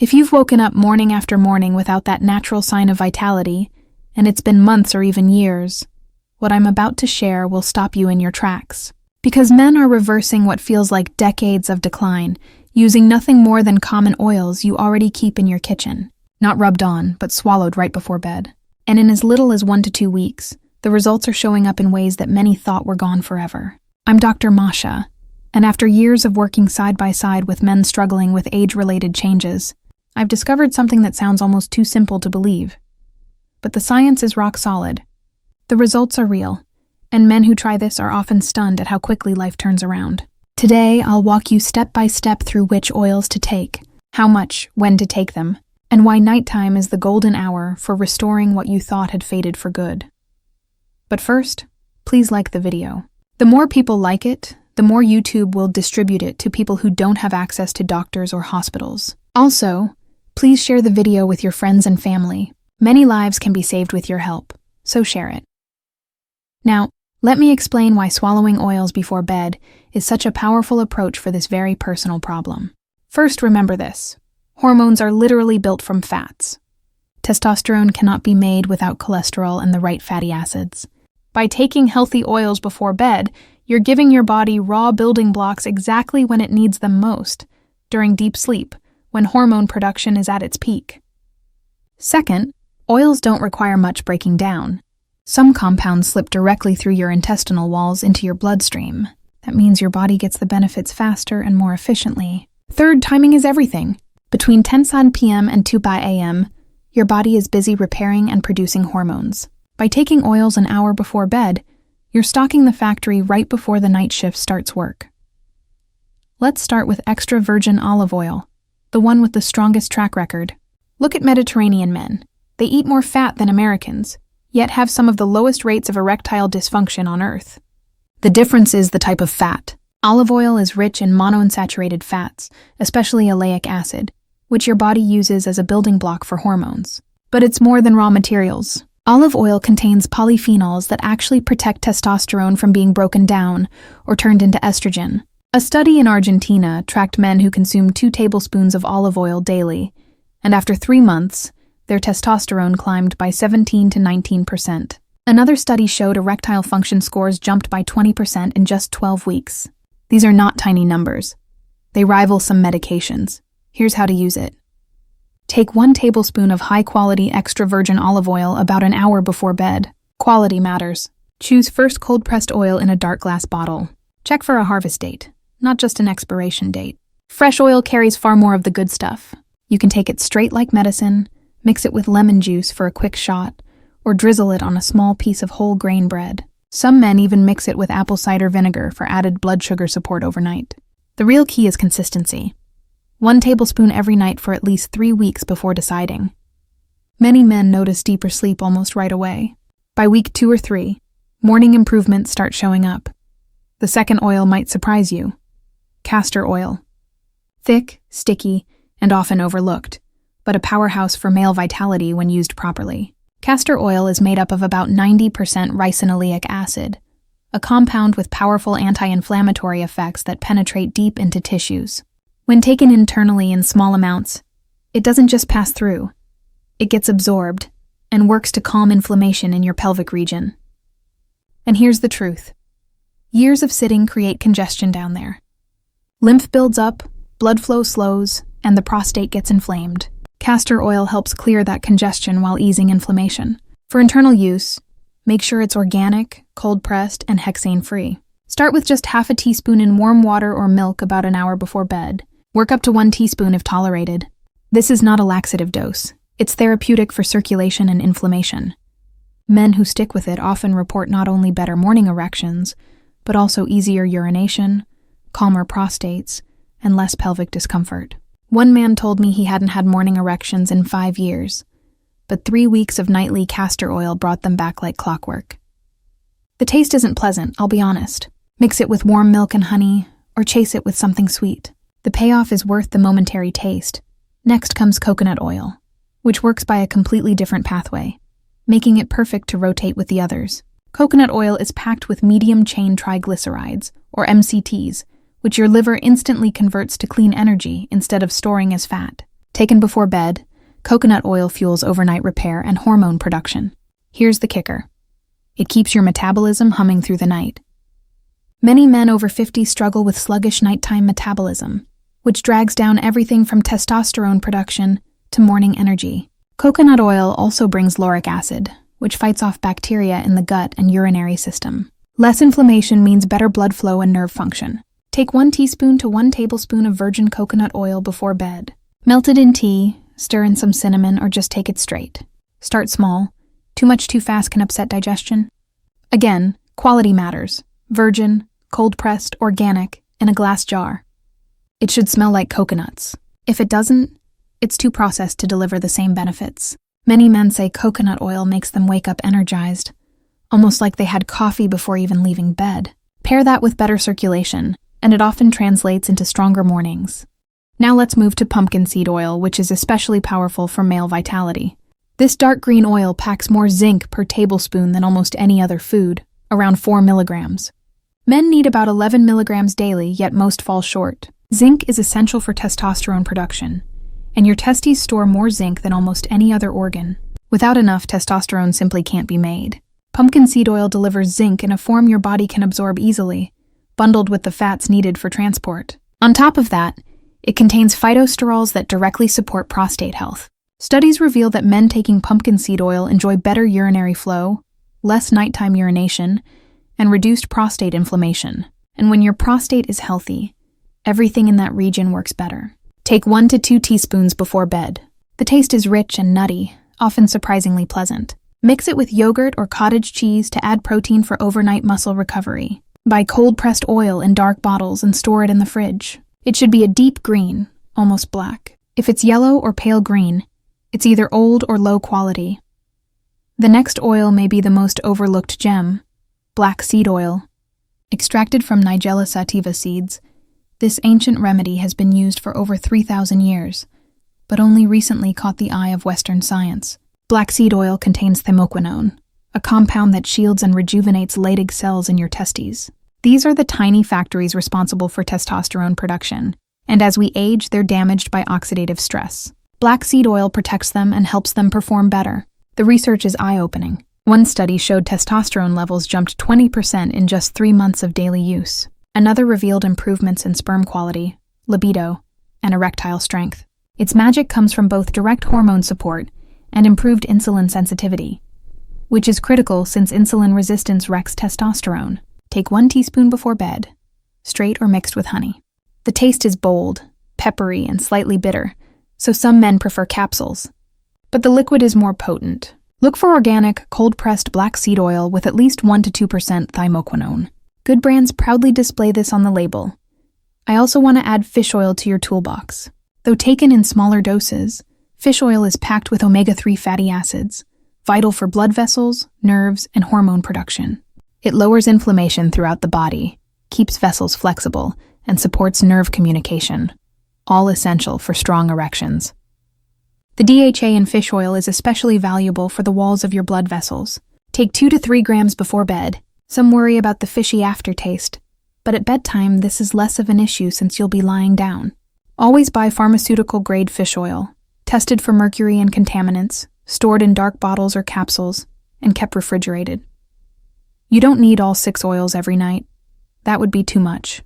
If you've woken up morning after morning without that natural sign of vitality, and it's been months or even years, what I'm about to share will stop you in your tracks. Because men are reversing what feels like decades of decline, using nothing more than common oils you already keep in your kitchen. Not rubbed on, but swallowed right before bed. And in as little as 1 to 2 weeks, the results are showing up in ways that many thought were gone forever. I'm Dr. Masha, and after years of working side by side with men struggling with age-related changes, I've discovered something that sounds almost too simple to believe. But the science is rock solid. The results are real, and men who try this are often stunned at how quickly life turns around. Today, I'll walk you step by step through which oils to take, how much, when to take them, and why nighttime is the golden hour for restoring what you thought had faded for good. But first, please like the video. The more people like it, the more YouTube will distribute it to people who don't have access to doctors or hospitals. Also, please share the video with your friends and family. Many lives can be saved with your help, so share it. Now, let me explain why swallowing oils before bed is such a powerful approach for this very personal problem. First, remember this. Hormones are literally built from fats. Testosterone cannot be made without cholesterol and the right fatty acids. By taking healthy oils before bed, you're giving your body raw building blocks exactly when it needs them most, during deep sleep, when hormone production is at its peak. Second, oils don't require much breaking down. Some compounds slip directly through your intestinal walls into your bloodstream. That means your body gets the benefits faster and more efficiently. Third, timing is everything. Between 10 p.m. and 2 a.m., your body is busy repairing and producing hormones. By taking oils an hour before bed, you're stocking the factory right before the night shift starts work. Let's start with extra virgin olive oil, the one with the strongest track record. Look at Mediterranean men. They eat more fat than Americans, yet have some of the lowest rates of erectile dysfunction on Earth. The difference is the type of fat. Olive oil is rich in monounsaturated fats, especially oleic acid, which your body uses as a building block for hormones. But it's more than raw materials. Olive oil contains polyphenols that actually protect testosterone from being broken down or turned into estrogen. A study in Argentina tracked men who consumed 2 tablespoons of olive oil daily, and after 3 months, their testosterone climbed by 17 to 19%. Another study showed erectile function scores jumped by 20% in just 12 weeks. These are not tiny numbers. They rival some medications. Here's how to use it. Take 1 tablespoon of high-quality extra virgin olive oil about an hour before bed. Quality matters. Choose first cold-pressed oil in a dark glass bottle. Check for a harvest date, not just an expiration date. Fresh oil carries far more of the good stuff. You can take it straight like medicine, mix it with lemon juice for a quick shot, or drizzle it on a small piece of whole grain bread. Some men even mix it with apple cider vinegar for added blood sugar support overnight. The real key is consistency. 1 tablespoon every night for at least 3 weeks before deciding. Many men notice deeper sleep almost right away. By week 2 or 3, morning improvements start showing up. The second oil might surprise you. Castor oil. Thick, sticky, and often overlooked, but a powerhouse for male vitality when used properly. Castor oil is made up of about 90% ricinoleic acid, a compound with powerful anti-inflammatory effects that penetrate deep into tissues. When taken internally in small amounts, it doesn't just pass through. It gets absorbed and works to calm inflammation in your pelvic region. And here's the truth. Years of sitting create congestion down there. Lymph builds up, blood flow slows, and the prostate gets inflamed. Castor oil helps clear that congestion while easing inflammation. For internal use, make sure it's organic, cold-pressed, and hexane-free. Start with just half a teaspoon in warm water or milk about an hour before bed. Work up to 1 teaspoon if tolerated. This is not a laxative dose. It's therapeutic for circulation and inflammation. Men who stick with it often report not only better morning erections, but also easier urination, calmer prostates, and less pelvic discomfort. One man told me he hadn't had morning erections in 5 years, but 3 weeks of nightly castor oil brought them back like clockwork. The taste isn't pleasant, I'll be honest. Mix it with warm milk and honey, or chase it with something sweet. The payoff is worth the momentary taste. Next comes coconut oil, which works by a completely different pathway, making it perfect to rotate with the others. Coconut oil is packed with medium-chain triglycerides, or MCTs, which your liver instantly converts to clean energy instead of storing as fat. Taken before bed, coconut oil fuels overnight repair and hormone production. Here's the kicker. It keeps your metabolism humming through the night. Many men over 50 struggle with sluggish nighttime metabolism, which drags down everything from testosterone production to morning energy. Coconut oil also brings lauric acid, which fights off bacteria in the gut and urinary system. Less inflammation means better blood flow and nerve function. Take 1 teaspoon to 1 tablespoon of virgin coconut oil before bed. Melt it in tea, stir in some cinnamon, or just take it straight. Start small. Too much too fast can upset digestion. Again, quality matters. Virgin, cold-pressed, organic, in a glass jar. It should smell like coconuts. If it doesn't, it's too processed to deliver the same benefits. Many men say coconut oil makes them wake up energized, almost like they had coffee before even leaving bed. Pair that with better circulation, and it often translates into stronger mornings. Now let's move to pumpkin seed oil, which is especially powerful for male vitality. This dark green oil packs more zinc per tablespoon than almost any other food, around 4 milligrams. Men need about 11 milligrams daily, yet most fall short. Zinc is essential for testosterone production, and your testes store more zinc than almost any other organ. Without enough, testosterone simply can't be made. Pumpkin seed oil delivers zinc in a form your body can absorb easily, bundled with the fats needed for transport. On top of that, it contains phytosterols that directly support prostate health. Studies reveal that men taking pumpkin seed oil enjoy better urinary flow, less nighttime urination, and reduced prostate inflammation. And when your prostate is healthy, everything in that region works better. Take 1 to 2 teaspoons before bed. The taste is rich and nutty, often surprisingly pleasant. Mix it with yogurt or cottage cheese to add protein for overnight muscle recovery. Buy cold-pressed oil in dark bottles and store it in the fridge. It should be a deep green, almost black. If it's yellow or pale green, it's either old or low quality. The next oil may be the most overlooked gem, black seed oil. Extracted from Nigella sativa seeds, this ancient remedy has been used for over 3,000 years, but only recently caught the eye of Western science. Black seed oil contains thymoquinone, a compound that shields and rejuvenates Leydig cells in your testes. These are the tiny factories responsible for testosterone production, and as we age, they're damaged by oxidative stress. Black seed oil protects them and helps them perform better. The research is eye-opening. One study showed testosterone levels jumped 20% in just 3 months of daily use. Another revealed improvements in sperm quality, libido, and erectile strength. Its magic comes from both direct hormone support and improved insulin sensitivity, which is critical since insulin resistance wrecks testosterone. Take 1 teaspoon before bed, straight or mixed with honey. The taste is bold, peppery, and slightly bitter, so some men prefer capsules. But the liquid is more potent. Look for organic, cold-pressed black seed oil with at least 1 to 2% thymoquinone. Good brands proudly display this on the label. I also want to add fish oil to your toolbox. Though taken in smaller doses, fish oil is packed with omega-3 fatty acids, vital for blood vessels, nerves, and hormone production. It lowers inflammation throughout the body, keeps vessels flexible, and supports nerve communication, all essential for strong erections. The DHA in fish oil is especially valuable for the walls of your blood vessels. Take 2 to 3 grams before bed. Some worry about the fishy aftertaste, but at bedtime this is less of an issue since you'll be lying down. Always buy pharmaceutical-grade fish oil, tested for mercury and contaminants, stored in dark bottles or capsules, and kept refrigerated. You don't need all 6 oils every night. That would be too much.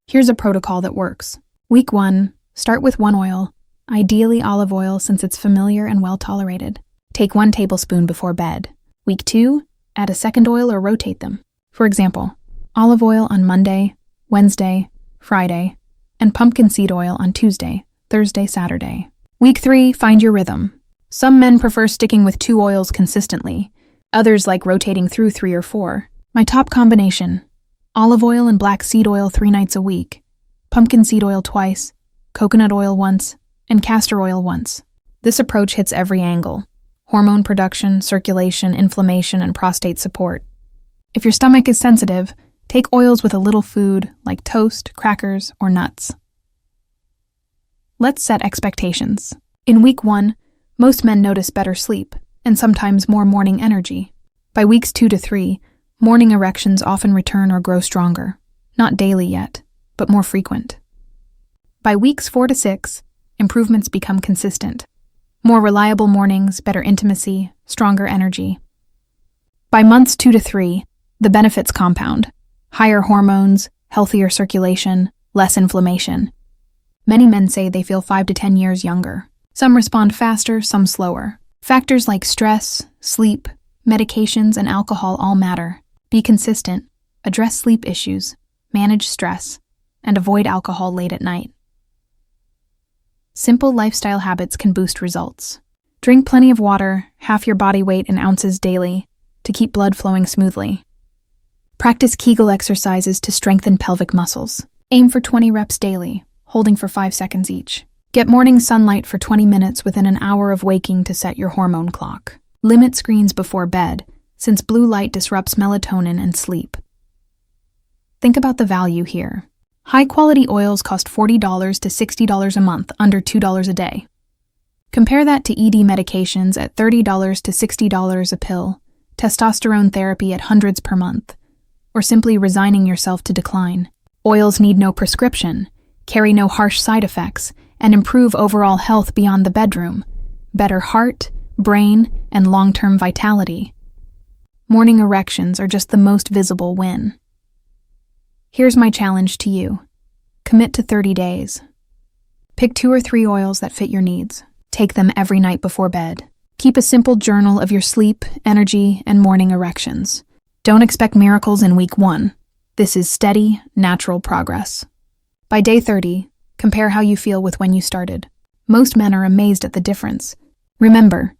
Here's a protocol that works. Week 1, start with 1 oil, ideally olive oil since it's familiar and well-tolerated. Take 1 tablespoon before bed. Week 2, add a second oil or rotate them. For example, olive oil on Monday, Wednesday, Friday, and pumpkin seed oil on Tuesday, Thursday, Saturday. Week 3, find your rhythm. Some men prefer sticking with 2 oils consistently. Others like rotating through 3 or 4. My top combination: olive oil and black seed oil 3 nights a week, pumpkin seed oil twice, coconut oil once, and castor oil once. This approach hits every angle: hormone production, circulation, inflammation, and prostate support. If your stomach is sensitive, take oils with a little food like toast, crackers, or nuts. Let's set expectations. In week 1, most men notice better sleep, and sometimes more morning energy. By weeks 2 to 3, morning erections often return or grow stronger. Not daily yet, but more frequent. By weeks 4 to 6, improvements become consistent. More reliable mornings, better intimacy, stronger energy. By months 2 to 3, the benefits compound. Higher hormones, healthier circulation, less inflammation. Many men say they feel 5 to 10 years younger. Some respond faster, some slower. Factors like stress, sleep, medications, and alcohol all matter. Be consistent, address sleep issues, manage stress, and avoid alcohol late at night. Simple lifestyle habits can boost results. Drink plenty of water, half your body weight in ounces daily, to keep blood flowing smoothly. Practice Kegel exercises to strengthen pelvic muscles. Aim for 20 reps daily, holding for 5 seconds each. Get morning sunlight for 20 minutes within an hour of waking to set your hormone clock. Limit screens before bed, since blue light disrupts melatonin and sleep. Think about the value here. High-quality oils cost $40 to $60 a month, under $2 a day. Compare that to ED medications at $30 to $60 a pill, testosterone therapy at hundreds per month, or simply resigning yourself to decline. Oils need no prescription, carry no harsh side effects, and improve overall health beyond the bedroom. Better heart, brain, and long-term vitality. Morning erections are just the most visible win. Here's my challenge to you. Commit to 30 days. Pick 2 or 3 oils that fit your needs. Take them every night before bed. Keep a simple journal of your sleep, energy, and morning erections. Don't expect miracles in week 1. This is steady, natural progress. By day 30, compare how you feel with when you started. Most men are amazed at the difference. Remember,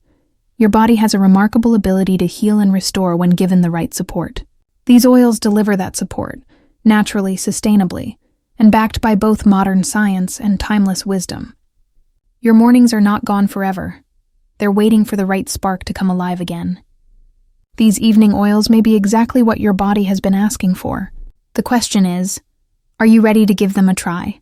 your body has a remarkable ability to heal and restore when given the right support. These oils deliver that support, naturally, sustainably, and backed by both modern science and timeless wisdom. Your mornings are not gone forever. They're waiting for the right spark to come alive again. These evening oils may be exactly what your body has been asking for. The question is, are you ready to give them a try?